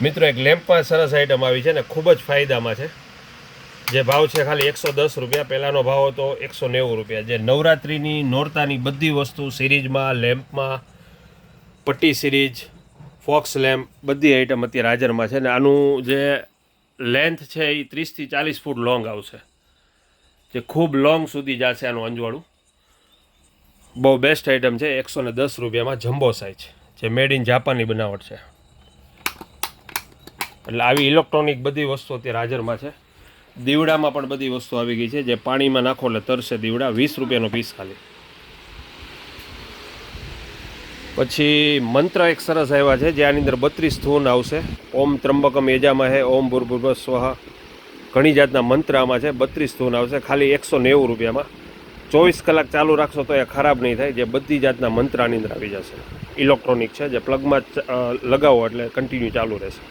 મિત્રો એક લેમ્પમાં સરસ આઈટમ આવી છે ને ખૂબ જ ફાયદામાં છે. જે ભાવ છે ખાલી 110 રૂપિયા. પહેલાંનો ભાવ હતો 190 રૂપિયા. જે નવરાત્રિની નોરતાની બધી વસ્તુ સિરીઝમાં, લેમ્પમાં, પટ્ટી સિરીઝ, ફોક્સ લેમ્પ બધી આઈટમ અત્યારે હાજરમાં છે. ને આનું જે લેન્થ છે એ 30 થી 40 ફૂટ લોંગ આવશે, જે ખૂબ લોંગ સુધી જશે આનું અંજવાળું. બહુ બેસ્ટ આઈટમ છે. 110 રૂપિયામાં જમ્બો સાઇઝ, જે મેડ ઇન જાપાનની બનાવટ છે. એટલે આવી ઇલેક્ટ્રોનિક બધી વસ્તુ અત્યારે હાજરમાં છે. દીવડામાં પણ બધી વસ્તુ આવી ગઈ છે. જે પાણીમાં નાખો એટલે તરશે દીવડા. 20 રૂપિયાનો પીસ ખાલી. પછી મંત્ર એક સરસ આવ્યા છે, જે આની અંદર 32 ધૂન આવશે. ઓમ ત્રંબકમ યજામહે, ઓમ ભૂર્ભુવઃ સ્વઃ, ઘણી જાતના મંત્ર આમાં છે. 32 ધૂન આવશે ખાલી 190 રૂપિયામાં. 24 કલાક ચાલુ રાખશો તો એ ખરાબ નહીં થાય. જે બધી જાતના મંત્ર આની અંદર આવી જશે. ઇલેક્ટ્રોનિક છે, જે પ્લગમાં લગાવો એટલે કન્ટિન્યુ ચાલુ રહેશે.